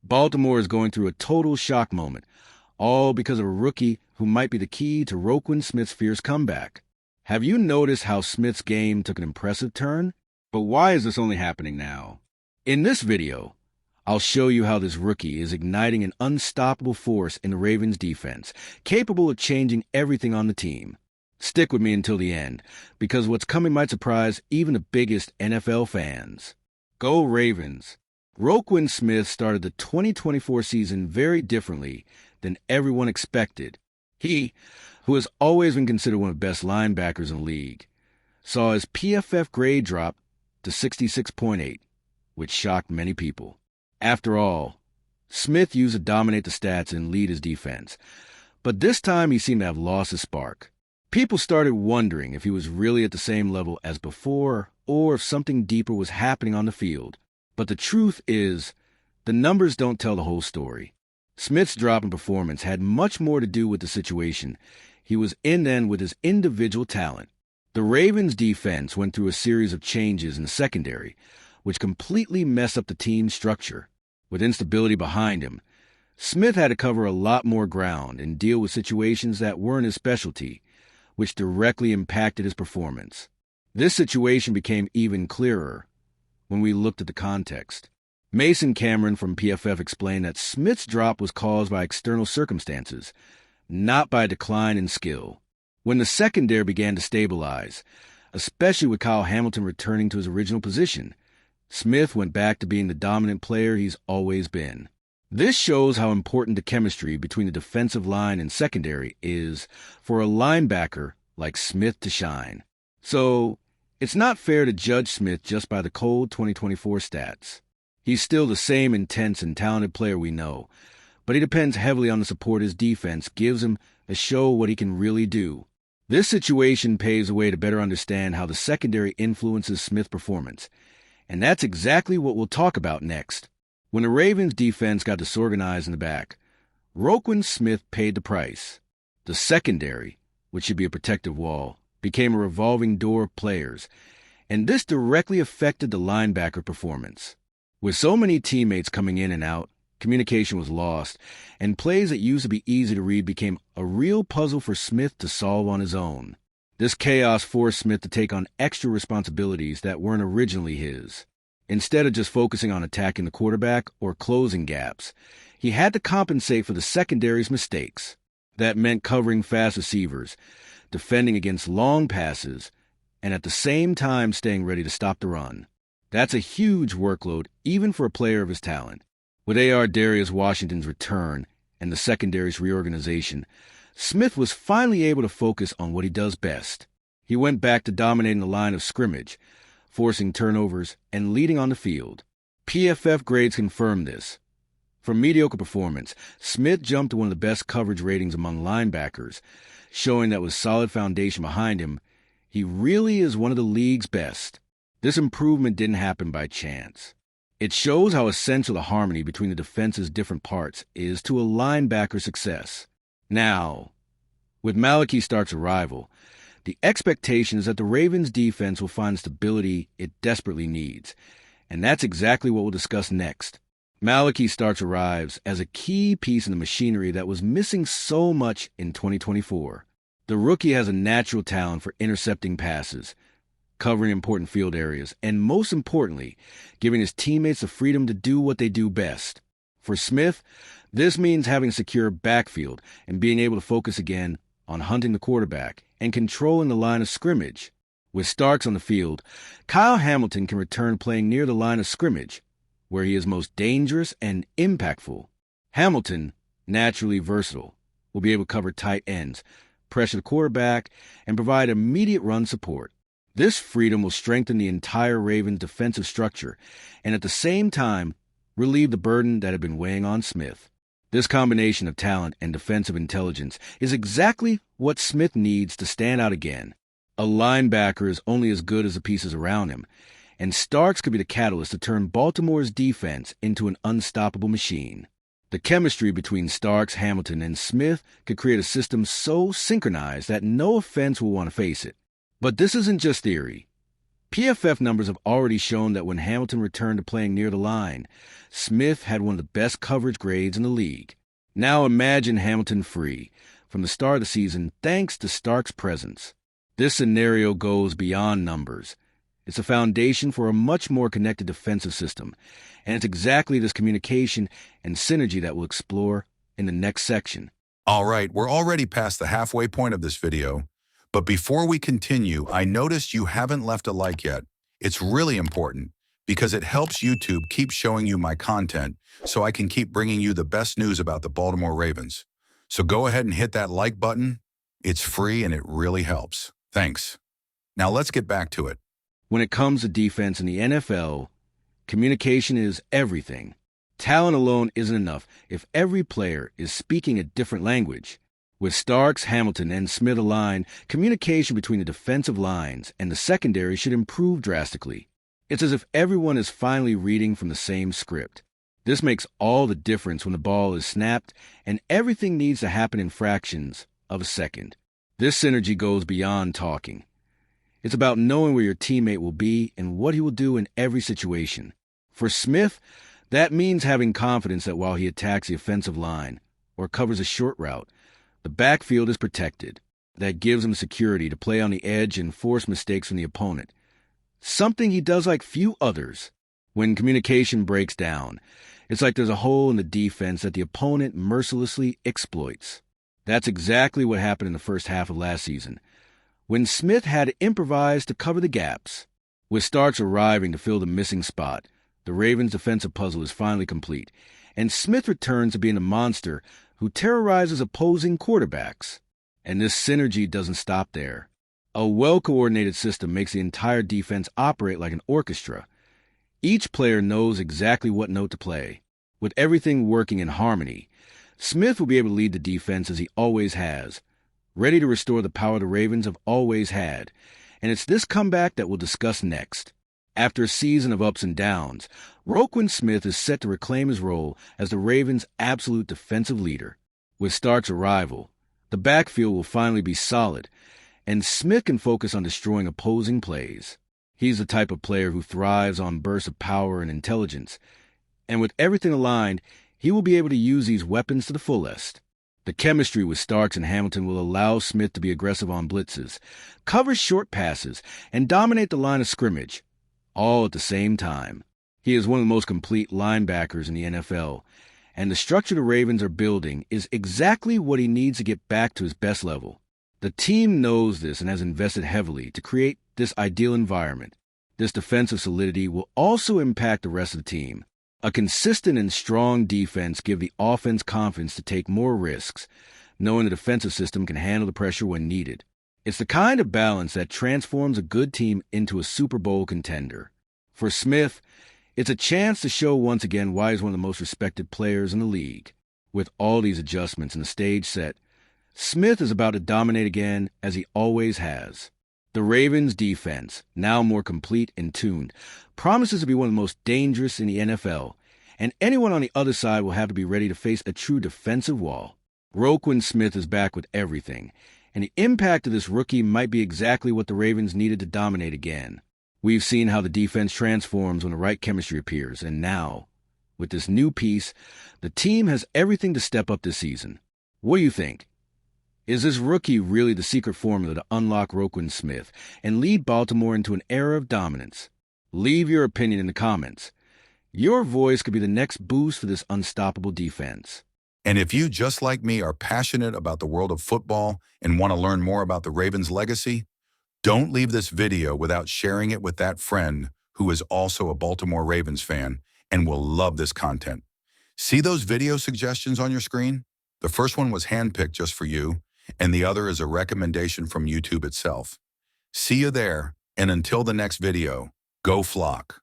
Baltimore is going through a total shock moment, all because of a rookie who might be the key to Roquan Smith's fierce comeback. Have you noticed how Smith's game took an impressive turn? But why is this only happening now? In this video, I'll show you how this rookie is igniting an unstoppable force in the Ravens' defense, capable of changing everything on the team. Stick with me until the end, because what's coming might surprise even the biggest NFL fans. Go Ravens! Roquan Smith started the 2024 season very differently than everyone expected. He, who has always been considered one of the best linebackers in the league, saw his PFF grade drop to 66.8, which shocked many people. After all, Smith used to dominate the stats and lead his defense, but this time he seemed to have lost his spark. People started wondering if he was really at the same level as before or if something deeper was happening on the field. But the truth is, the numbers don't tell the whole story. Smith's drop in performance had much more to do with the situation he was in than with his individual talent. The Ravens' defense went through a series of changes in the secondary, which completely messed up the team's structure. With instability behind him, Smith had to cover a lot more ground and deal with situations that weren't his specialty, which directly impacted his performance. This situation became even clearer when we looked at the context. Mason Cameron from PFF explained that Smith's drop was caused by external circumstances, not by a decline in skill. When the secondary began to stabilize, especially with Kyle Hamilton returning to his original position, Smith went back to being the dominant player he's always been. This shows how important the chemistry between the defensive line and secondary is for a linebacker like Smith to shine. So, it's not fair to judge Smith just by the cold 2024 stats. He's still the same intense and talented player we know, but he depends heavily on the support his defense gives him to show what he can really do. This situation paves the way to better understand how the secondary influences Smith's performance, and that's exactly what we'll talk about next. When the Ravens' defense got disorganized in the back, Roquan Smith paid the price. The secondary, which should be a protective wall, became a revolving door of players, and this directly affected the linebacker performance. With so many teammates coming in and out, communication was lost, and plays that used to be easy to read became a real puzzle for Smith to solve on his own. This chaos forced Smith to take on extra responsibilities that weren't originally his. Instead of just focusing on attacking the quarterback or closing gaps, he had to compensate for the secondary's mistakes. That meant covering fast receivers, defending against long passes, and at the same time staying ready to stop the run. That's a huge workload, even for a player of his talent. With Darius Washington's return and the secondary's reorganization, Smith was finally able to focus on what he does best. He went back to dominating the line of scrimmage, forcing turnovers, and leading on the field. PFF grades confirm this. For mediocre performance, Smith jumped to one of the best coverage ratings among linebackers, showing that with solid foundation behind him, he really is one of the league's best. This improvement didn't happen by chance. It shows how essential the harmony between the defense's different parts is to a linebacker's success. Now, with Malaki Starks' arrival, the expectation is that the Ravens' defense will find the stability it desperately needs, and that's exactly what we'll discuss next. Malaki Starks arrives as a key piece in the machinery that was missing so much in 2024. The rookie has a natural talent for intercepting passes, covering important field areas, and most importantly, giving his teammates the freedom to do what they do best. For Smith, this means having a secure backfield and being able to focus again on hunting the quarterback and controlling the line of scrimmage. With Starks on the field, Kyle Hamilton can return playing near the line of scrimmage, where he is most dangerous and impactful. Hamilton, naturally versatile, will be able to cover tight ends, pressure the quarterback, and provide immediate run support. This freedom will strengthen the entire Ravens defensive structure and at the same time relieve the burden that had been weighing on Smith. This combination of talent and defensive intelligence is exactly what Smith needs to stand out again. A linebacker is only as good as the pieces around him, and Starks could be the catalyst to turn Baltimore's defense into an unstoppable machine. The chemistry between Starks, Hamilton, and Smith could create a system so synchronized that no offense will want to face it. But this isn't just theory. PFF numbers have already shown that when Hamilton returned to playing near the line, Smith had one of the best coverage grades in the league. Now imagine Hamilton free from the start of the season thanks to Starks' presence. This scenario goes beyond numbers. It's a foundation for a much more connected defensive system, and it's exactly this communication and synergy that we'll explore in the next section. All right, we're already past the halfway point of this video, but before we continue, I noticed you haven't left a like yet. It's really important because it helps YouTube keep showing you my content so I can keep bringing you the best news about the Baltimore Ravens. So go ahead and hit that like button. It's free and it really helps. Thanks. Now let's get back to it. When it comes to defense in the NFL, communication is everything. Talent alone isn't enough if every player is speaking a different language. With Starks, Hamilton, and Smith aligned, communication between the defensive lines and the secondary should improve drastically. It's as if everyone is finally reading from the same script. This makes all the difference when the ball is snapped and everything needs to happen in fractions of a second. This synergy goes beyond talking. It's about knowing where your teammate will be and what he will do in every situation. For Smith, that means having confidence that while he attacks the offensive line or covers a short route, the backfield is protected. That gives him security to play on the edge and force mistakes from the opponent. Something he does like few others. When communication breaks down, it's like there's a hole in the defense that the opponent mercilessly exploits. That's exactly what happened in the first half of last season, when Smith had to improvise to cover the gaps. With Starks arriving to fill the missing spot, the Ravens' defensive puzzle is finally complete, and Smith returns to being a monster who terrorizes opposing quarterbacks. And this synergy doesn't stop there. A well-coordinated system makes the entire defense operate like an orchestra. Each player knows exactly what note to play. With everything working in harmony, Smith will be able to lead the defense as he always has, ready to restore the power the Ravens have always had. And it's this comeback that we'll discuss next. After a season of ups and downs, Roquan Smith is set to reclaim his role as the Ravens' absolute defensive leader. With Starks' arrival, the backfield will finally be solid, and Smith can focus on destroying opposing plays. He's the type of player who thrives on bursts of power and intelligence, and with everything aligned, he will be able to use these weapons to the fullest. The chemistry with Starks and Hamilton will allow Smith to be aggressive on blitzes, cover short passes, and dominate the line of scrimmage, all at the same time. He is one of the most complete linebackers in the NFL, and the structure the Ravens are building is exactly what he needs to get back to his best level. The team knows this and has invested heavily to create this ideal environment. This defensive solidity will also impact the rest of the team. A consistent and strong defense gives the offense confidence to take more risks, knowing the defensive system can handle the pressure when needed. It's the kind of balance that transforms a good team into a Super Bowl contender. For Smith, it's a chance to show once again why he's one of the most respected players in the league. With all these adjustments and the stage set, Smith is about to dominate again as he always has. The Ravens' defense, now more complete and tuned, promises to be one of the most dangerous in the NFL, and anyone on the other side will have to be ready to face a true defensive wall. Roquan Smith is back with everything, and the impact of this rookie might be exactly what the Ravens needed to dominate again. We've seen how the defense transforms when the right chemistry appears, and now, with this new piece, the team has everything to step up this season. What do you think? Is this rookie really the secret formula to unlock Roquan Smith and lead Baltimore into an era of dominance? Leave your opinion in the comments. Your voice could be the next boost for this unstoppable defense. And if you, just like me, are passionate about the world of football and want to learn more about the Ravens' legacy, don't leave this video without sharing it with that friend who is also a Baltimore Ravens fan and will love this content. See those video suggestions on your screen? The first one was handpicked just for you, and the other is a recommendation from YouTube itself. See you there, and until the next video, go Flock.